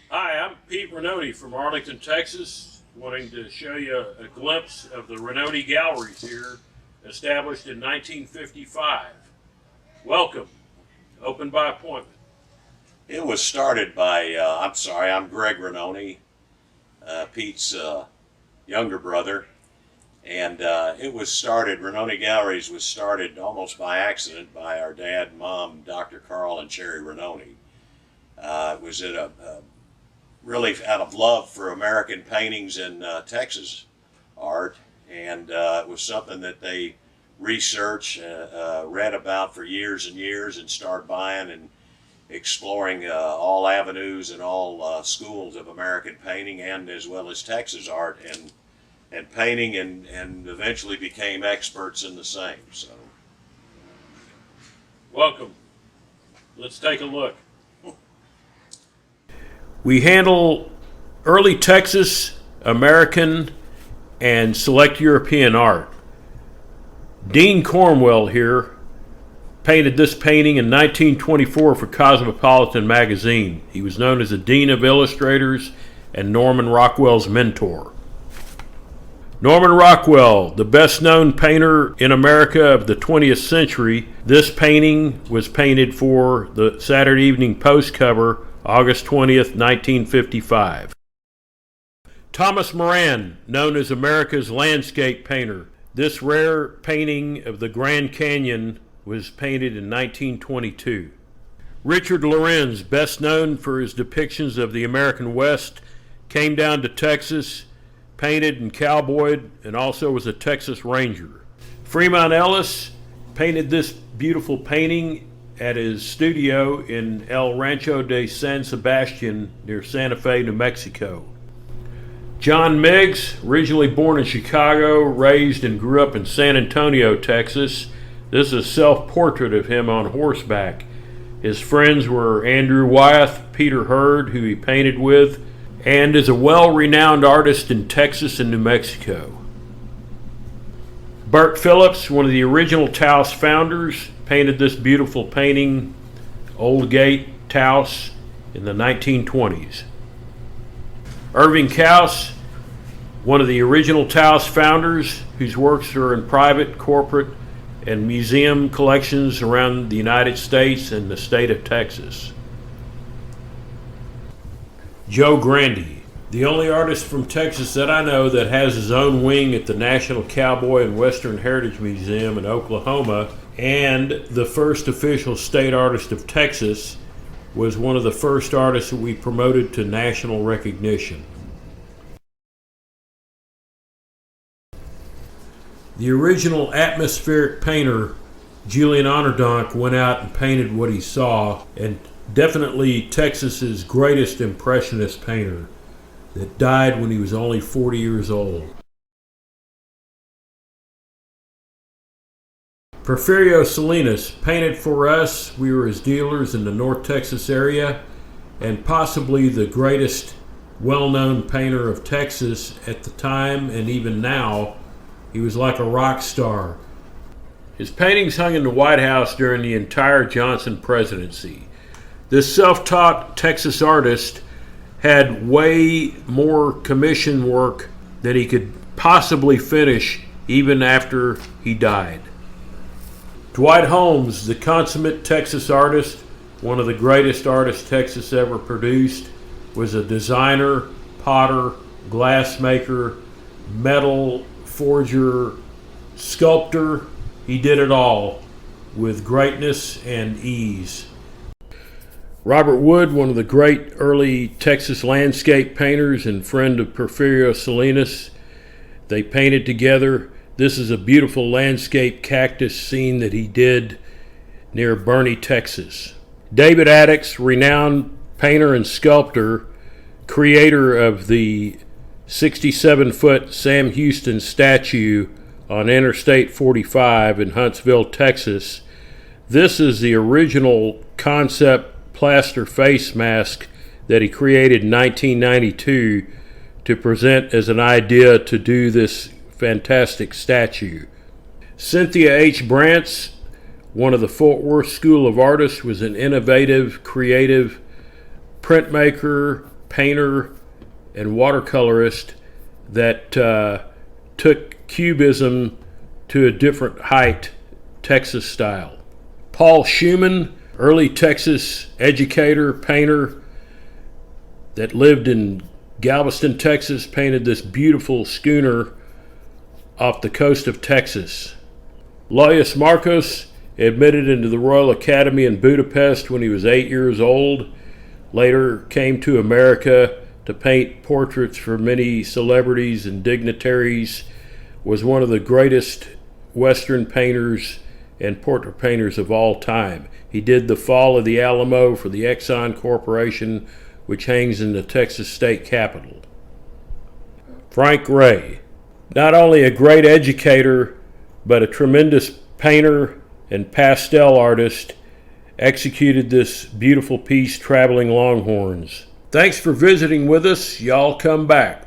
Hi, I'm Pete Rainone from Arlington, Texas, wanting to show you a glimpse of the Rainone Galleries here, established in 1955. Welcome. Open by appointment. It was started by, I'm Greg Rainone, Pete's younger brother. And it was started, Rainone Galleries was started almost by accident by our dad and mom, Dr. Carl and Cherry Rainone. It was really out of love for American paintings and Texas art. And it was something that they researched, read about for years and years, and started buying and exploring all avenues and all schools of American painting, and as well as Texas art and painting, and eventually became experts in the same. So, Welcome. Let's take a look. We handle early Texas, American, and select European art. Dean Cornwell here painted this painting in 1924 for Cosmopolitan magazine. He was known as the Dean of Illustrators and Norman Rockwell's mentor. Norman Rockwell, the best known painter in America of the 20th century, this painting was painted for the Saturday Evening Post cover, August 20th, 1955. Thomas Moran, known as America's landscape painter. This rare painting of the Grand Canyon was painted in 1922. Richard Lorenz, best known for his depictions of the American West, came down to Texas, painted and cowboyed, and also was a Texas Ranger. Fremont Ellis painted this beautiful painting at his studio in El Rancho de San Sebastian near Santa Fe, New Mexico. John Miggs, originally born in Chicago, raised and grew up in San Antonio, Texas. This is a self-portrait of him on horseback. His friends were Andrew Wyeth, Peter Hurd, who he painted with, and is a well-renowned artist in Texas and New Mexico. Burke Phillips, one of the original Taos founders, painted this beautiful painting, Old Gate, Taos, in the 1920s. Irving Kaus, one of the original Taos founders, whose works are in private, corporate, and museum collections around the United States and the state of Texas. Joe Grandy, the only artist from Texas that I know that has his own wing at the National Cowboy and Western Heritage Museum in Oklahoma, and the first official state artist of Texas, was one of the first artists that we promoted to national recognition. The original atmospheric painter, Julian Onerdonk, went out and painted what he saw, and definitely Texas's greatest impressionist painter that died when he was only 40 years old. Porfirio Salinas painted for us. We were his dealers in the North Texas area, and possibly the greatest well-known painter of Texas at the time, and even now. He was like a rock star. His paintings hung in the White House during the entire Johnson presidency. This self-taught Texas artist had way more commission work than he could possibly finish even after he died. Dwight Holmes, the consummate Texas artist, one of the greatest artists Texas ever produced, was a designer, potter, glassmaker, metal forger, sculptor. He did it all with greatness and ease. Robert Wood, one of the great early Texas landscape painters and friend of Porfirio Salinas, they painted together. This is a beautiful landscape cactus scene that he did near Bernie, Texas. David Addix, renowned painter and sculptor, creator of the 67-foot Sam Houston statue on Interstate 45 in Huntsville, Texas. This is the original concept plaster face mask that he created in 1992 to present as an idea to do this fantastic statue. Cynthia H. Brantz, one of the Fort Worth School of Artists, was an innovative, creative printmaker, painter and watercolorist that took Cubism to a different height, Texas style. Paul Schumann, early Texas educator, painter that lived in Galveston, Texas, painted this beautiful schooner off the coast of Texas. Lois Marcos admitted into the Royal Academy in Budapest when he was 8 years old. Later came to America to paint portraits for many celebrities and dignitaries. Was one of the greatest Western painters and portrait painters of all time. He did the Fall of the Alamo for the Exxon Corporation, which hangs in the Texas State Capitol. Frank Ray, not only a great educator, but a tremendous painter and pastel artist, executed this beautiful piece, Traveling Longhorns. Thanks for visiting with us. Y'all come back.